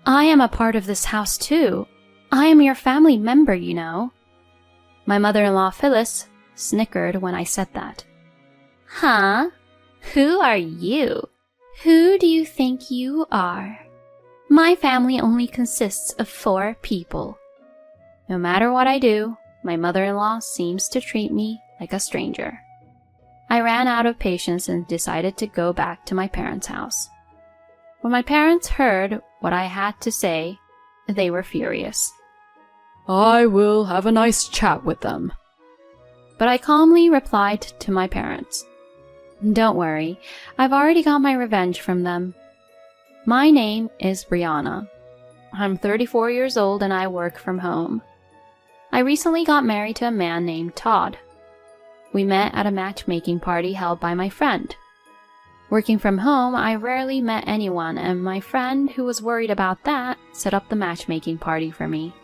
I am a part of this house too. I am your family member, you know. My mother-in-law Phyllis snickered when I said that. Huh? Who are you? Who do you think you are? My family only consists of 4 people. No matter what I do, my mother-in-law seems to treat me like a stranger. I ran out of patience and decided to go back to my parents' house. When my parents heard what I had to say, they were furious. I will have a nice chat with them. But I calmly replied to my parents, Don't worry, I've already got my revenge from them. My name is Brianna. I'm 34 years old and I work from home. I recently got married to a man named Todd. We met at a matchmaking party held by my friend. Working from home, I rarely met anyone, and my friend, who was worried about that, set up the matchmaking party for me.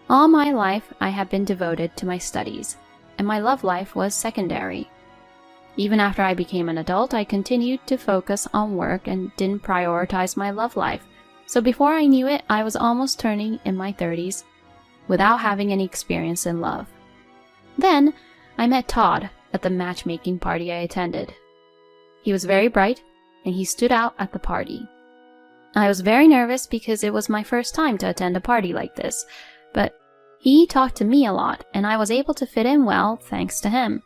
All my life, I have been devoted to my studies, and my love life was secondary. Even after I became an adult, I continued to focus on work and didn't prioritize my love life, so before I knew it, I was almost turning in my 30s without having any experience in love. Then, I met Todd at the matchmaking party I attended. He was very bright, and he stood out at the party. I was very nervous because it was my first time to attend a party like this, but he talked to me a lot, and I was able to fit in well thanks to him.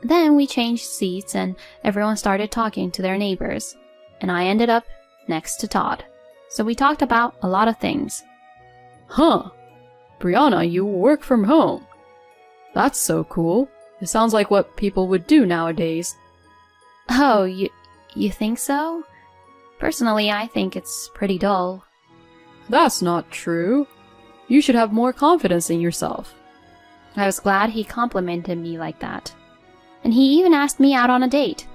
Then we changed seats, and everyone started talking to their neighbors, and I ended up next to Todd. So we talked about a lot of things. Huh. Brianna, you work from home. That's so cool. It sounds like what people would do nowadays. Oh, you think so? Personally, I think it's pretty dull. That's not true. You should have more confidence in yourself. I was glad he complimented me like that. And he even asked me out on a date.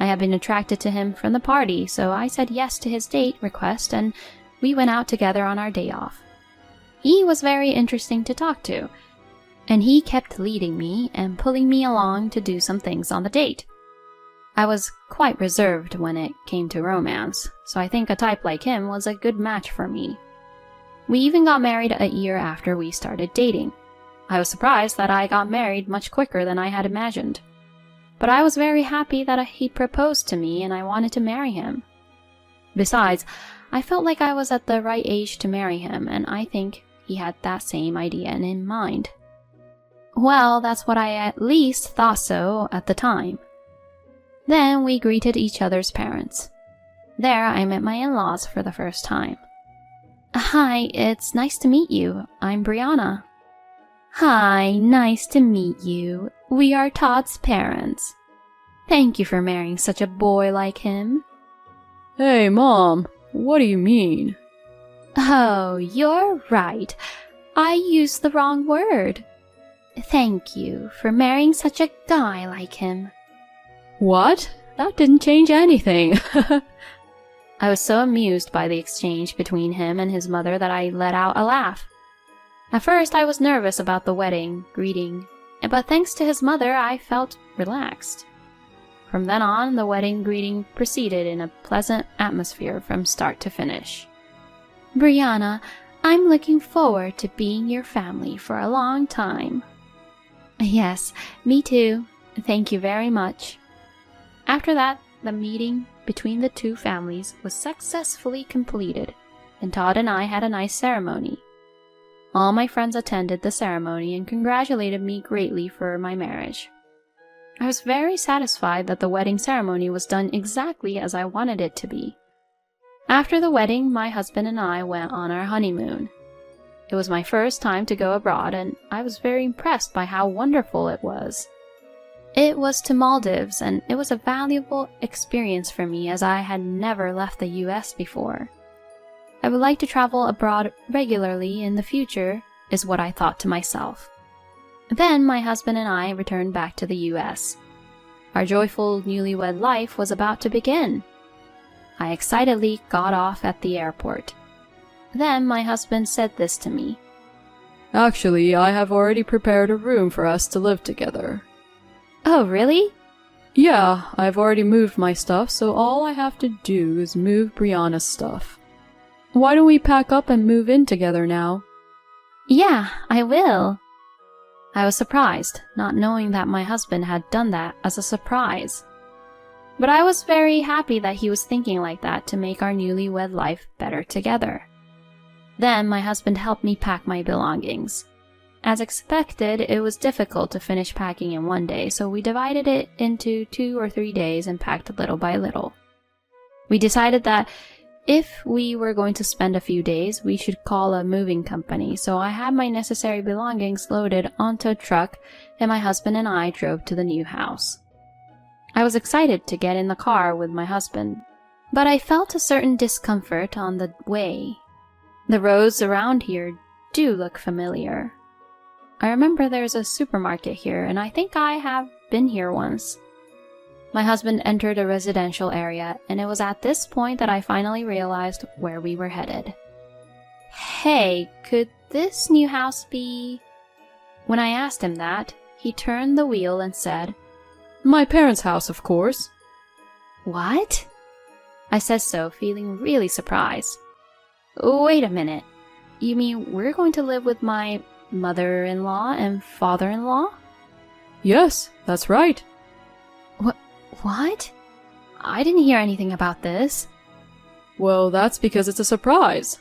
I had been attracted to him from the party, so I said yes to his date request and we went out together on our day off. He was very interesting to talk to, and he kept leading me and pulling me along to do some things on the date. I was quite reserved when it came to romance, so I think a type like him was a good match for me. We even got married a year after we started dating. I was surprised that I got married much quicker than I had imagined. But I was very happy that he proposed to me and I wanted to marry him. Besides, I felt like I was at the right age to marry him, and I think he had that same idea in mind. Well, that's what I at least thought so at the time. Then we greeted each other's parents. There I met my in-laws for the first time. Hi, it's nice to meet you. I'm Brianna. Hi, nice to meet you. We are Todd's parents. Thank you for marrying such a boy like him. Hey, Mom, what do you mean? Oh, you're right. I used the wrong word. Thank you for marrying such a guy like him. What? That didn't change anything. I was so amused by the exchange between him and his mother that I let out a laugh. At first, I was nervous about the wedding greeting, but thanks to his mother, I felt relaxed. From then on, the wedding greeting proceeded in a pleasant atmosphere from start to finish. Brianna, I'm looking forward to being your family for a long time. Yes, me too. Thank you very much. After that, the meeting between the two families was successfully completed, and Todd and I had a nice ceremony. All my friends attended the ceremony and congratulated me greatly for my marriage. I was very satisfied that the wedding ceremony was done exactly as I wanted it to be. After the wedding, my husband and I went on our honeymoon. It was my first time to go abroad, and I was very impressed by how wonderful it was. It was to Maldives, and it was a valuable experience for me as I had never left the US before. I would like to travel abroad regularly in the future, is what I thought to myself. Then my husband and I returned back to the US. Our joyful newlywed life was about to begin. I excitedly got off at the airport. Then my husband said this to me. Actually, I have already prepared a room for us to live together. Oh, really? Yeah, I've already moved my stuff, so all I have to do is move Brianna's stuff. Why don't we pack up and move in together now? Yeah, I will. I was surprised, not knowing that my husband had done that as a surprise. But I was very happy that he was thinking like that to make our newlywed life better together. Then my husband helped me pack my belongings. As expected, it was difficult to finish packing in one day, so we divided it into 2 or 3 days and packed little by little. We decided that if we were going to spend a few days, we should call a moving company, so I had my necessary belongings loaded onto a truck and my husband and I drove to the new house. I was excited to get in the car with my husband, but I felt a certain discomfort on the way. The roads around here do look familiar. I remember there's a supermarket here, and I think I have been here once. My husband entered a residential area, and it was at this point that I finally realized where we were headed. Hey, could this new house be... When I asked him that, he turned the wheel and said, My parents' house, of course. What? I said so, feeling really surprised. Wait a minute. You mean we're going to live with my mother-in-law and father-in-law? Yes, that's right. What? I didn't hear anything about this. Well, that's because it's a surprise.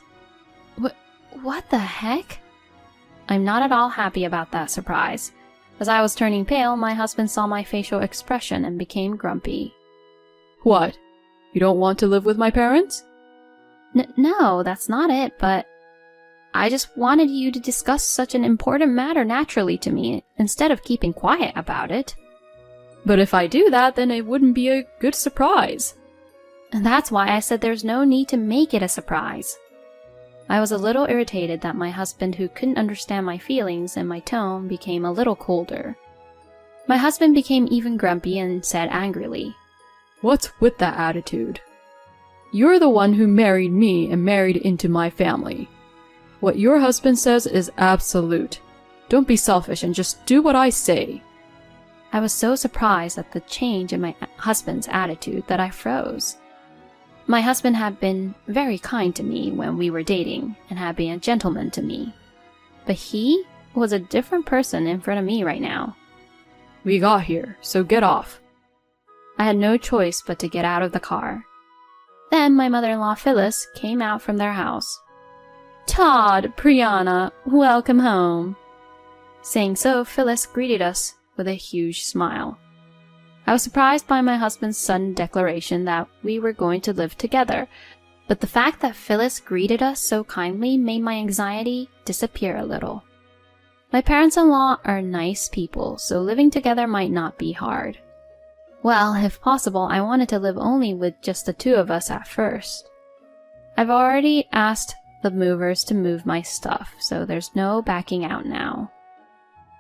What the heck? I'm not at all happy about that surprise. As I was turning pale, my husband saw my facial expression and became grumpy. What? You don't want to live with my parents? No, that's not it, but I just wanted you to discuss such an important matter naturally to me, instead of keeping quiet about it. But if I do that, then it wouldn't be a good surprise. And that's why I said there's no need to make it a surprise. I was a little irritated that my husband, who couldn't understand my feelings and my tone, became a little colder. My husband became even grumpy and said angrily, What's with that attitude? You're the one who married me and married into my family. What your husband says is absolute. Don't be selfish and just do what I say. I was so surprised at the change in my husband's attitude that I froze. My husband had been very kind to me when we were dating and had been a gentleman to me. But he was a different person in front of me right now. We got here, so get off. I had no choice but to get out of the car. Then my mother-in-law Phyllis came out from their house. Todd, Brianna, welcome home. Saying so, Phyllis greeted us with a huge smile. I was surprised by my husband's sudden declaration that we were going to live together, but the fact that Phyllis greeted us so kindly made my anxiety disappear a little. My parents-in-law are nice people, so living together might not be hard. Well, if possible, I wanted to live only with just the two of us at first. I've already asked the movers to move my stuff, so there's no backing out now.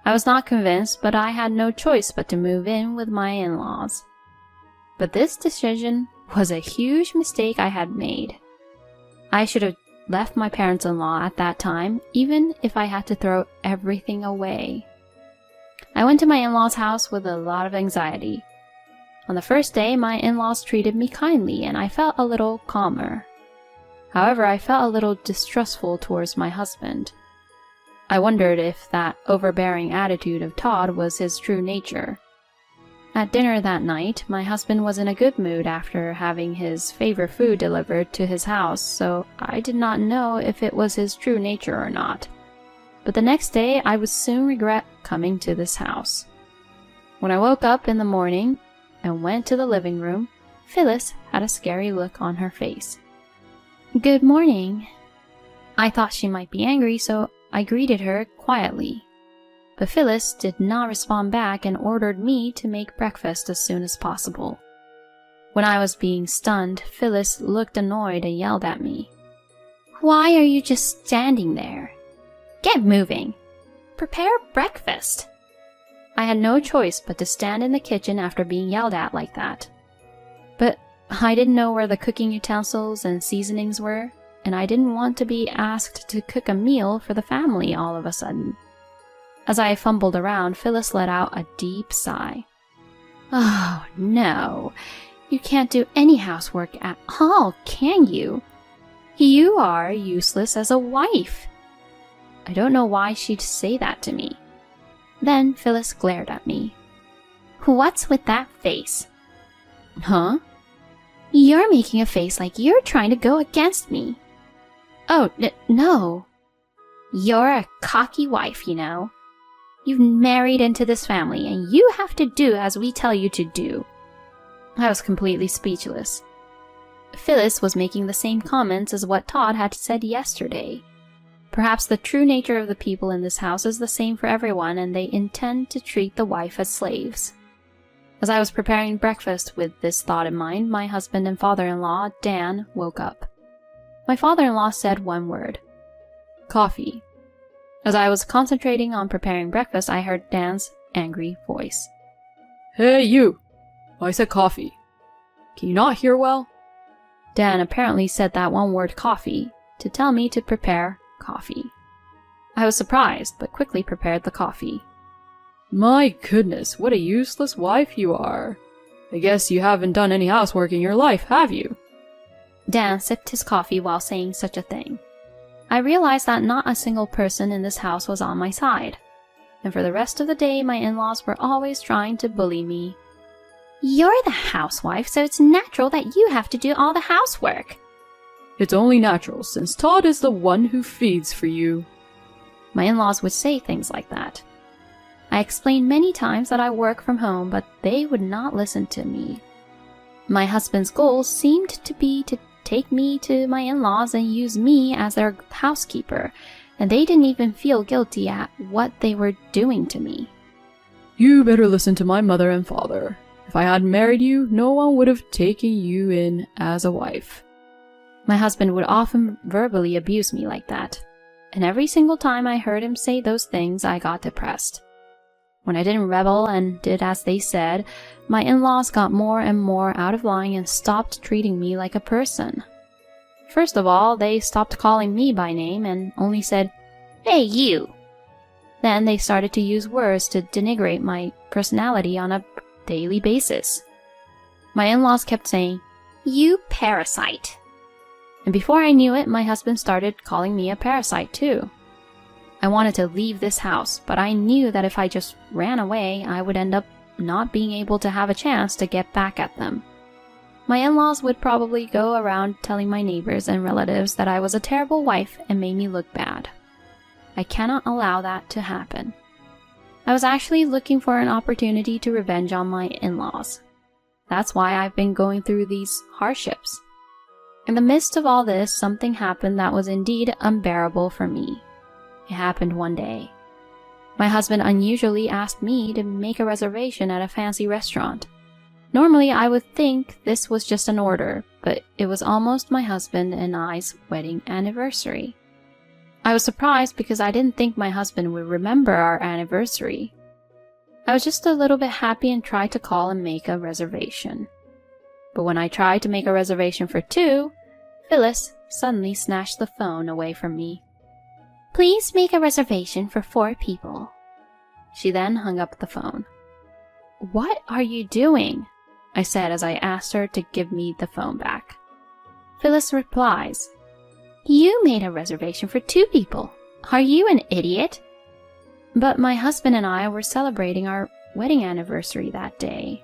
I was not convinced, but I had no choice but to move in with my in-laws. But this decision was a huge mistake I had made. I should have left my parents-in-law at that time, even if I had to throw everything away. I went to my in-laws' house with a lot of anxiety. On the first day, my in-laws treated me kindly, and I felt a little calmer. However, I felt a little distrustful towards my husband. I wondered if that overbearing attitude of Todd was his true nature. At dinner that night, my husband was in a good mood after having his favorite food delivered to his house, so I did not know if it was his true nature or not. But the next day, I would soon regret coming to this house. When I woke up in the morning and went to the living room, Phyllis had a scary look on her face. Good morning. I thought she might be angry, so I greeted her quietly. But Phyllis did not respond back and ordered me to make breakfast as soon as possible. When I was being stunned, Phyllis looked annoyed and yelled at me. Why are you just standing there? Get moving. Prepare breakfast. I had no choice but to stand in the kitchen after being yelled at like that. But I didn't know where the cooking utensils and seasonings were, and I didn't want to be asked to cook a meal for the family all of a sudden. As I fumbled around, Phyllis let out a deep sigh. Oh, no. You can't do any housework at all, can you? You are useless as a wife. I don't know why she'd say that to me. Then Phyllis glared at me. What's with that face? Huh? You're making a face like you're trying to go against me. Oh, no. You're a cocky wife, you know. You've married into this family, and you have to do as we tell you to do. I was completely speechless. Phyllis was making the same comments as what Todd had said yesterday. Perhaps the true nature of the people in this house is the same for everyone, and they intend to treat the wife as slaves. As I was preparing breakfast with this thought in mind, my husband and father-in-law, Dan, woke up. My father-in-law said one word. Coffee. As I was concentrating on preparing breakfast, I heard Dan's angry voice. Hey, you! I said coffee. Can you not hear well? Dan apparently said that one word coffee to tell me to prepare coffee. I was surprised, but quickly prepared the coffee. My goodness, what a useless wife you are. I guess you haven't done any housework in your life, have you? Dan sipped his coffee while saying such a thing. I realized that not a single person in this house was on my side, and for the rest of the day my in-laws were always trying to bully me. You're the housewife, so it's natural that you have to do all the housework. It's only natural, since Todd is the one who feeds for you. My in-laws would say things like that. I explained many times that I work from home, but they would not listen to me. My husband's goal seemed to be to take me to my in-laws and use me as their housekeeper, and they didn't even feel guilty at what they were doing to me. You better listen to my mother and father. If I hadn't married you, no one would have taken you in as a wife. My husband would often verbally abuse me like that, and every single time I heard him say those things, I got depressed. When I didn't rebel and did as they said, my in-laws got more and more out of line and stopped treating me like a person. First of all, they stopped calling me by name and only said, "Hey, you!" Then they started to use words to denigrate my personality on a daily basis. My in-laws kept saying, "You parasite." And before I knew it, my husband started calling me a parasite too. I wanted to leave this house, but I knew that if I just ran away, I would end up not being able to have a chance to get back at them. My in-laws would probably go around telling my neighbors and relatives that I was a terrible wife and made me look bad. I cannot allow that to happen. I was actually looking for an opportunity to revenge on my in-laws. That's why I've been going through these hardships. In the midst of all this, something happened that was indeed unbearable for me. It happened one day. My husband unusually asked me to make a reservation at a fancy restaurant. Normally, I would think this was just an order, but it was almost my husband and I's wedding anniversary. I was surprised because I didn't think my husband would remember our anniversary. I was just a little bit happy and tried to call and make a reservation. But when I tried to make a reservation for 2, Phyllis suddenly snatched the phone away from me. "Please make a reservation for 4 people." She then hung up the phone. "What are you doing?" I said as I asked her to give me the phone back. Phyllis replies, "You made a reservation for 2 people. Are you an idiot?" But my husband and I were celebrating our wedding anniversary that day.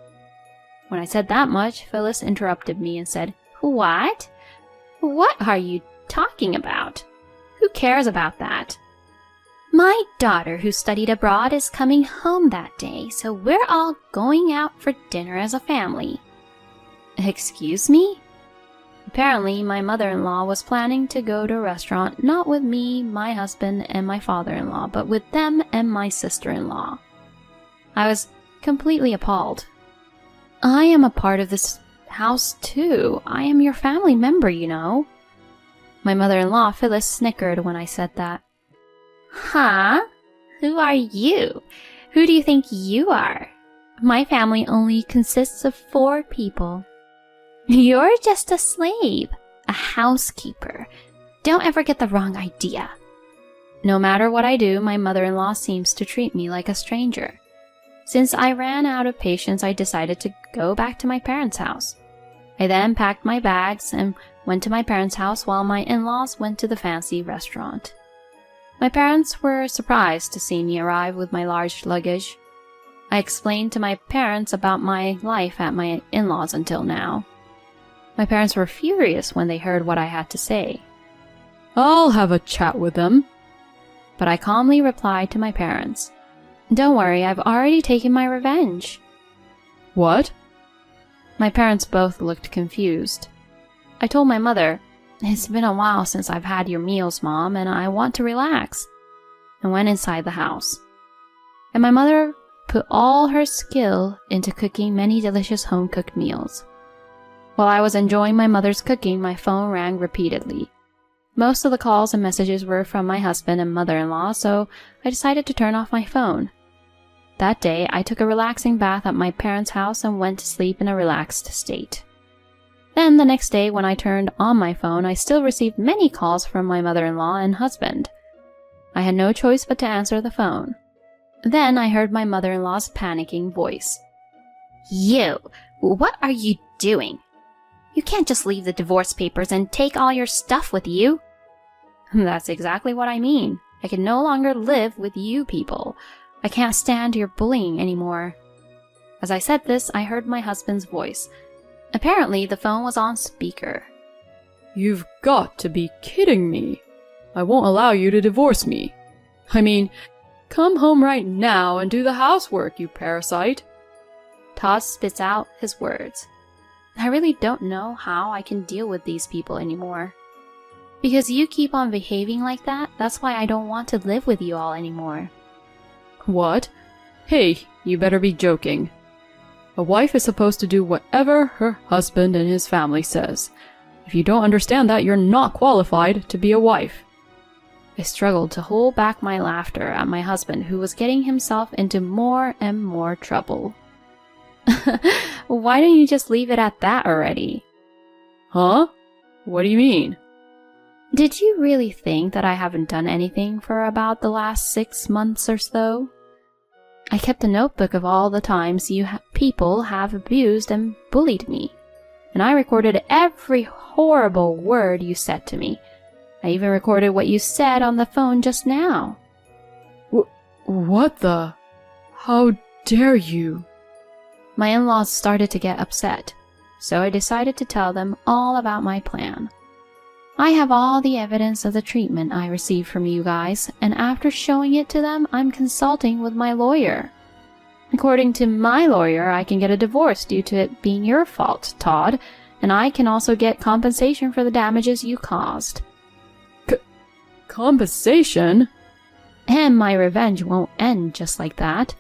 When I said that much, Phyllis interrupted me and said, "What? What are you talking about? Who cares about that? My daughter who studied abroad is coming home that day, so we're all going out for dinner as a family." Excuse me? Apparently, my mother-in-law was planning to go to a restaurant not with me, my husband, and my father-in-law, but with them and my sister-in-law. I was completely appalled. I am a part of this house too. I am your family member, you know. My mother-in-law, Phyllis, snickered when I said that. Huh? Who are you? Who do you think you are? My family only consists of 4 people. You're just a slave, a housekeeper. Don't ever get the wrong idea. No matter what I do, my mother-in-law seems to treat me like a stranger. Since I ran out of patience, I decided to go back to my parents' house. I then packed my bags and went to my parents' house while my in-laws went to the fancy restaurant. My parents were surprised to see me arrive with my large luggage. I explained to my parents about my life at my in-laws until now. My parents were furious when they heard what I had to say. I'll have a chat with them. But I calmly replied to my parents, "Don't worry, I've already taken my revenge." What? My parents both looked confused. I told my mother, "It's been a while since I've had your meals, Mom, and I want to relax," and went inside the house. And my mother put all her skill into cooking many delicious home-cooked meals. While I was enjoying my mother's cooking, my phone rang repeatedly. Most of the calls and messages were from my husband and mother-in-law, so I decided to turn off my phone. That day, I took a relaxing bath at my parents' house and went to sleep in a relaxed state. Then the next day, when I turned on my phone, I still received many calls from my mother-in-law and husband. I had no choice but to answer the phone. Then I heard my mother-in-law's panicking voice. "You, what are you doing? You can't just leave the divorce papers and take all your stuff with you." "That's exactly what I mean. I can no longer live with you people. I can't stand your bullying anymore." As I said this, I heard my husband's voice. Apparently, the phone was on speaker. You've got to be kidding me. I won't allow you to divorce me. I mean, come home right now and do the housework, you parasite. Todd spits out his words. I really don't know how I can deal with these people anymore. Because you keep on behaving like that, that's why I don't want to live with you all anymore. What? Hey, you better be joking. A wife is supposed to do whatever her husband and his family says. If you don't understand that, you're not qualified to be a wife. I struggled to hold back my laughter at my husband, who was getting himself into more and more trouble. Why don't you just leave it at that already? Huh? What do you mean? Did you really think that I haven't done anything for about the last 6 months or so? I kept a notebook of all the times you people have abused and bullied me, and I recorded every horrible word you said to me. I even recorded what you said on the phone just now. What the? How dare you? My in-laws started to get upset, so I decided to tell them all about my plan. I have all the evidence of the treatment I received from you guys, and after showing it to them, I'm consulting with my lawyer. According to my lawyer, I can get a divorce due to it being your fault, Todd, and I can also get compensation for the damages you caused. Compensation? And my revenge won't end just like that.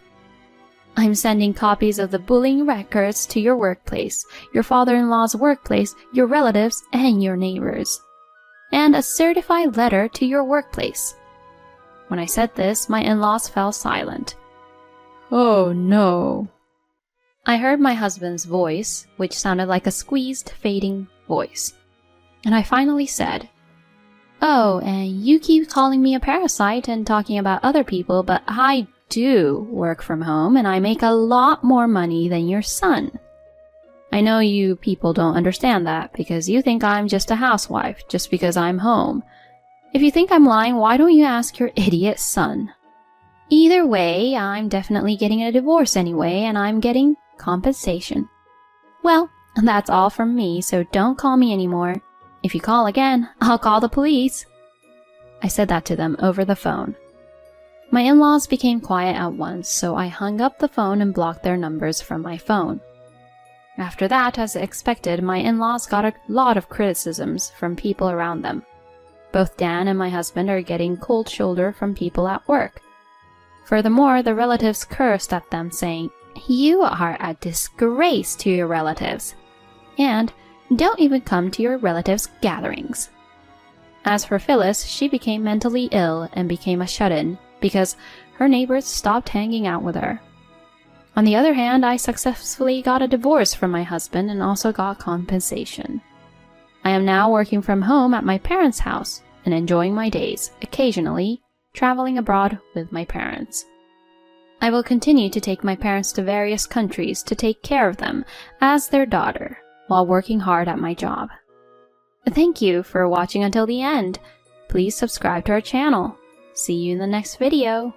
I'm sending copies of the bullying records to your workplace, your father-in-law's workplace, your relatives, and your neighbors. And a certified letter to your workplace. When I said this, my in-laws fell silent. Oh no. I heard my husband's voice, which sounded like a squeezed, fading voice. And I finally said, "Oh, and you keep calling me a parasite and talking about other people, but I do work from home and I make a lot more money than your son. I know you people don't understand that because you think I'm just a housewife just because I'm home. If you think I'm lying, why don't you ask your idiot son? Either way, I'm definitely getting a divorce anyway, and I'm getting compensation. Well, that's all from me, so don't call me anymore. If you call again, I'll call the police." I said that to them over the phone. My in-laws became quiet at once, so I hung up the phone and blocked their numbers from my phone. After that, as expected, my in-laws got a lot of criticisms from people around them. Both Dan and my husband are getting cold shoulder from people at work. Furthermore, the relatives cursed at them, saying, "You are a disgrace to your relatives," and "Don't even come to your relatives' gatherings." As for Phyllis, she became mentally ill and became a shut-in because her neighbors stopped hanging out with her. On the other hand, I successfully got a divorce from my husband and also got compensation. I am now working from home at my parents' house and enjoying my days, occasionally traveling abroad with my parents. I will continue to take my parents to various countries to take care of them as their daughter, while working hard at my job. Thank you for watching until the end. Please subscribe to our channel. See you in the next video.